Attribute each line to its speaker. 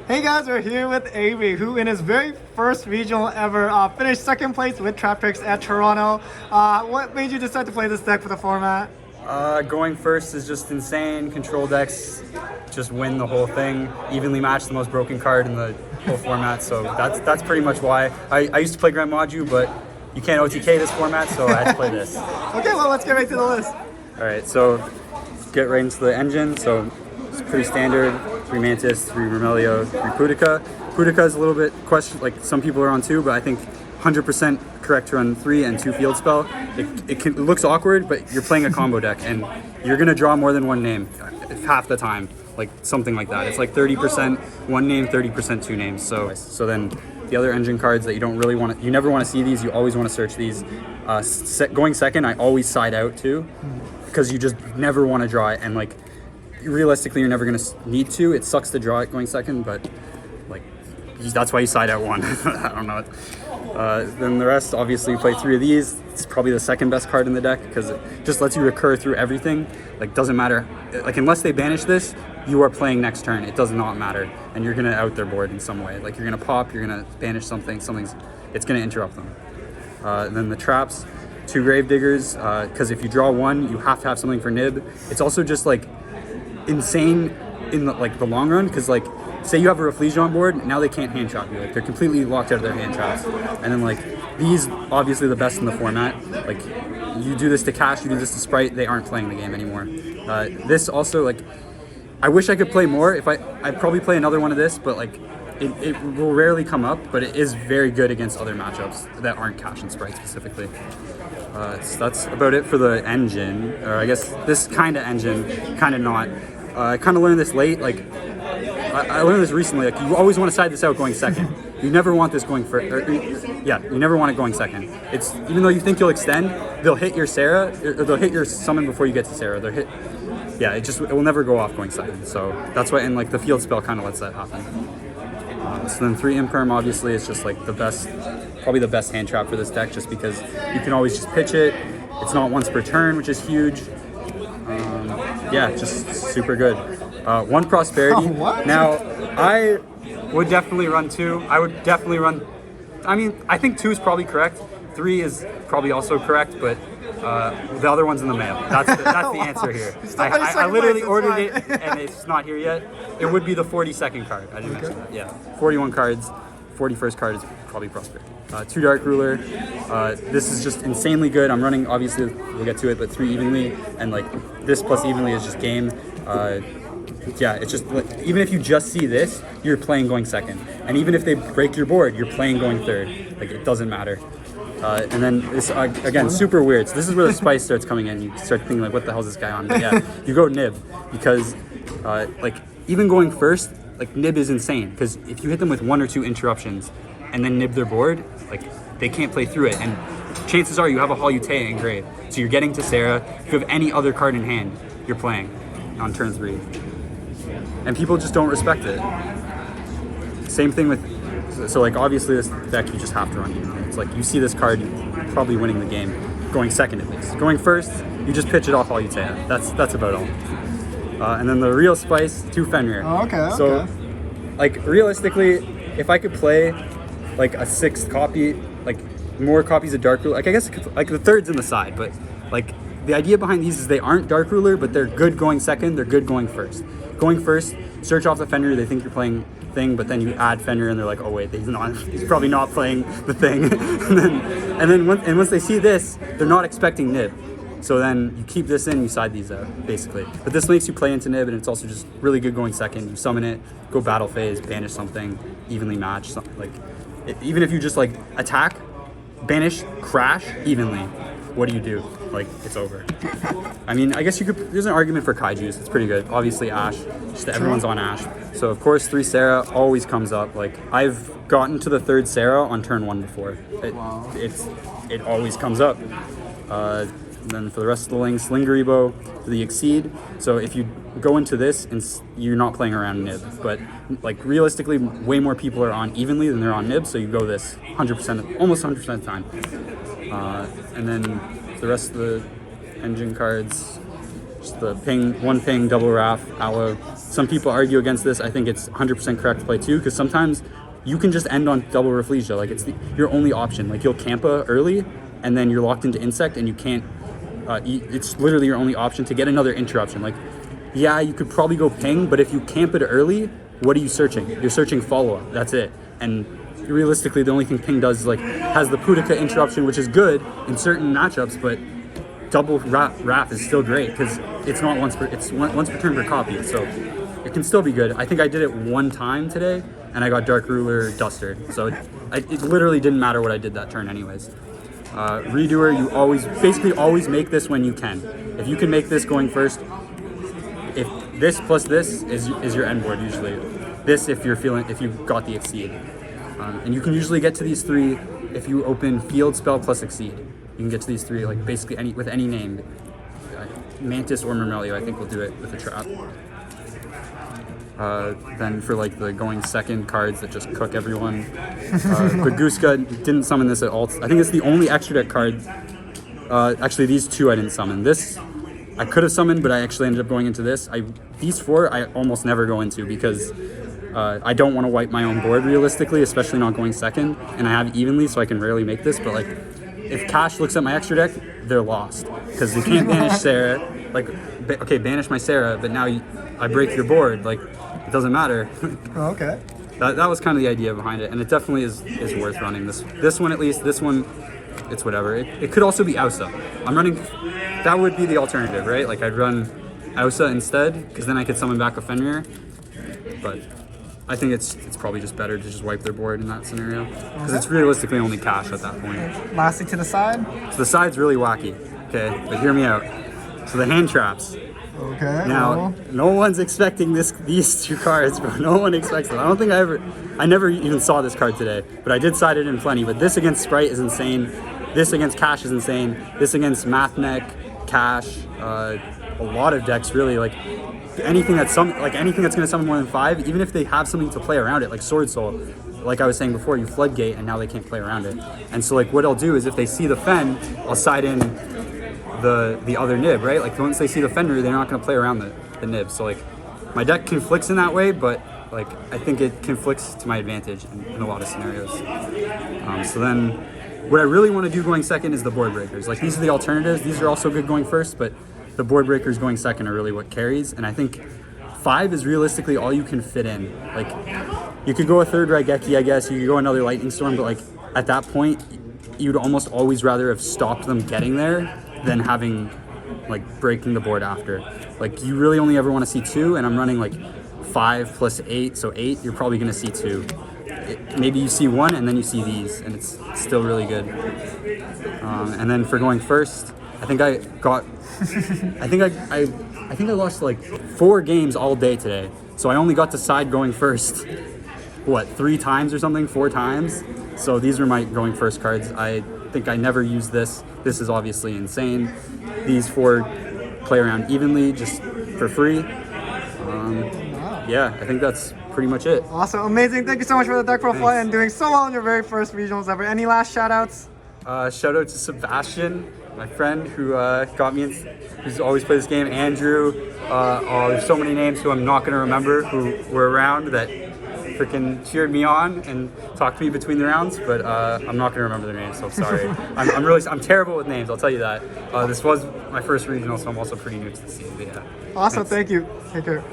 Speaker 1: Hey guys, we're here with Avery, who in his very first regional ever finished second place with Traptrix at Toronto. What made you decide to play this deck for the format?
Speaker 2: Going first is just insane. Control decks just win the whole thing. Evenly match the most broken card in the whole format. So that's pretty much why. I used to play Grand Maju, but you can't OTK this format, so I had to play this.
Speaker 1: Okay, well let's get right to the list.
Speaker 2: All right, so let's get right into the engine. So it's pretty standard. 3 Mantis, 3 Remelio, 3 Pudica. Pudica is a little bit question, like some people are on 2, but I think 100% correct to run 3 and 2 field spell. It looks awkward, but you're playing a combo deck and you're gonna draw more than one name half the time, like something like that. It's like 30% one name, 30% 2 names. So then the other engine cards that you don't really want to, you never want to see these, you always want to search these. Going second, I always side out too, because you just never want to draw it, and like realistically you're never going to need to. It sucks to draw it going second, but like that's why you side out 1. I don't know. Then the rest, obviously you play 3 of these. It's probably the second best card in the deck because it just lets you recur through everything. Like doesn't matter, like unless they banish this, you are playing next turn. It does not matter, and you're gonna out their board in some way. Like you're gonna pop, you're gonna banish something's it's gonna interrupt them. And then the traps, 2 Gravediggers, because if you draw 1, you have to have something for nib. It's also just like insane in the long run, because like say you have a Reflection on board, now they can't hand trap you. Like they're completely locked out of their hand traps. And then like these, obviously the best in the format. Like you do this to Cash, you do this to Sprite, they aren't playing the game anymore. This also, like, I wish I could play more. I'd probably play another one of this, but like it will rarely come up, but it is very good against other matchups that aren't Cash and Sprite specifically. So that's about it for the engine, or I guess this kind of engine, kind of not. I kind of learned this late, like I learned this recently, like you always want to side this out going second. You never want this going first, you never want it going second. It's, even though you think you'll extend, they'll hit your Sarah, or they'll hit your summon before you get to Sarah. It will never go off going second. So that's why, and like the field spell kind of lets that happen. So then 3 Imperm obviously is just like the best, probably the best hand trap for this deck, just because you can always just pitch it. It's not once per turn, which is huge. Just super good. 1 Prosperity.
Speaker 1: What?
Speaker 2: Now, I would definitely run 2. I would definitely run, I mean, I think 2 is probably correct. 3 is probably also correct, but the other one's in the mail. That's the answer here. I literally ordered it and it's not here yet. It would be the 42nd card. I didn't mention that. Yeah, 41 cards. 41st card is probably Prosperity. 2 Dark Ruler. This is just insanely good. I'm running, obviously we'll get to it, but 3 Evenly, and like this plus Evenly is just game. It's just like, even if you just see this, you're playing going second, and even if they break your board, you're playing going third. Like it doesn't matter. And then this, again, super weird. So this is where the spice starts coming in. You start thinking like, what the hell is this guy on? But yeah, you go nib, because like even going first, like nib is insane, because if you hit them with 1 or 2 interruptions and then nib their board, like they can't play through it, and chances are you have a Halute engraved, so you're getting to Sarah. If you have any other card in hand, you're playing on turn 3, and people just don't respect it. Same thing with, so like obviously this deck you just have to run evenly. It's like you see this card, you're probably winning the game going second at least. Going first, you just pitch it off Halute. That's about all. And then the real spice, 2 Fenrir.
Speaker 1: Oh, okay.
Speaker 2: So, like realistically, if I could play like a 6th copy, like more copies of Dark Ruler, like I guess like the 3rd's in the side, but like the idea behind these is they aren't Dark Ruler, but they're good going second, they're good going first. Going first, search off the Fenrir, they think you're playing thing, but then you add Fenrir and they're like, oh wait, he's probably not playing the thing. and then once they see this, they're not expecting nib. So then you keep this in, you side these out, basically. But this makes you play into nib, and it's also just really good going second. You summon it, go battle phase, banish something, evenly match, something like, even if you just like attack, banish, crash, evenly, what do you do? Like, it's over. I mean, I guess you could, there's an argument for Kaijus, it's pretty good. Obviously Ash, just everyone's on Ash. So of course 3 Sarah always comes up. Like, I've gotten to the 3rd Sarah on turn 1 before. It always comes up. Then for the rest of the links, Lingeribo, the Exceed. So if you go into this and you're not playing around nib, but like realistically, way more people are on evenly than they're on nib, so you go this 100%, almost 100% of the time. And then the rest of the engine cards, just the ping, 1 ping, double Wrath, Aloe, some people argue against this. I think it's 100% correct to play 2 because sometimes you can just end on double Rafflesia. Like it's your only option. Like you'll Campa early and then you're locked into Insect and you can't eat. It's literally your only option to get another interruption. Like, yeah, you could probably go Ping, but if you camp it early, what are you searching? You're searching follow-up. That's it. And realistically, the only thing Ping does is like has the Pudica interruption, which is good in certain matchups, but double Wrath is still great because it's not once per turn per copy, so it can still be good. I think I did it one time today, and I got Dark Ruler Duster, so it literally didn't matter what I did that turn anyways. Redoer, you basically always make this when you can. If you can make this going first, if this plus this is your end board usually. This if you've got the Exceed. And you can usually get to these 3 if you open Field Spell plus Exceed. You can get to these 3 like basically with any name. Mantis or Murmelio, I think will do it with a trap. Then for like the going second cards that just cook everyone. Baguska didn't summon this at all. I think it's the only extra deck card. Actually, these 2 I didn't summon. This I could have summoned, but I actually ended up going into this. These 4 I almost never go into because I don't want to wipe my own board realistically, especially not going second. And I have evenly, so I can rarely make this. But like, if Cash looks at my extra deck, they're lost because they can't banish Sarah. Like, okay, banish my Sarah, but now I break your board. Like, it doesn't matter.
Speaker 1: Oh, okay.
Speaker 2: That was kind of the idea behind it, and it definitely is worth running. This one at least. This one, it's whatever. It could also be Ausa. I'm running. That would be the alternative, right? Like I'd run Ausa instead, because then I could summon back a Fenrir. But I think it's probably just better to just wipe their board in that scenario, because it's realistically only Cash at that point.
Speaker 1: Lastly, to the side.
Speaker 2: So the side's really wacky. Okay, but hear me out. So the hand traps.
Speaker 1: Okay.
Speaker 2: Now, no one's expecting these 2 cards, bro. No one expects them. I never even saw this card today, but I did side it in plenty. But this against Sprite is insane. This against Cash is insane. This against Mathneck, Cash, a lot of decks really. Like anything that's going to summon more than 5, even if they have something to play around it, like Sword Soul. Like I was saying before, you floodgate and now they can't play around it. And so like what I'll do is if they see the Fen, I'll side in the other nib, right? Like once they see the Fenrir, they're not going to play around the nib. So like my deck conflicts in that way, but like I think it conflicts to my advantage in a lot of scenarios. So then what I really want to do going second is the board breakers. Like these are the alternatives. These are also good going first, but the board breakers going second are really what carries. And I think 5 is realistically all you can fit in. Like you could go a third Raigeki, I guess. You could go another Lightning Storm, but like at that point, you'd almost always rather have stopped them getting there than having like breaking the board after. Like you really only ever want to see 2, and I'm running like 5 plus 8, so 8. You're probably going to see 2. Maybe you see 1 and then you see these, and it's still really good. And then for going first, I think I got, I think I lost like 4 games all day today. So I only got to side going first, what, 3 times or something, 4 times. So these are my going first cards. I think I never used this. This is obviously insane. These 4 play around evenly just for free. Yeah, I think that's pretty much it.
Speaker 1: Awesome, amazing. Thank you so much for the deck profile and doing so well in your very first regionals ever. Any last shout outs?
Speaker 2: Shout out to Sebastian, my friend who got me in, who's always played this game. Andrew, there's so many names who I'm not gonna remember who were around that freaking cheered me on and talked to me between the rounds, but I'm not gonna remember their names, so I'm sorry. I'm terrible with names, I'll tell you that. This was my first regional, so I'm also pretty new to the scene, but yeah.
Speaker 1: Awesome, thank you. Take care.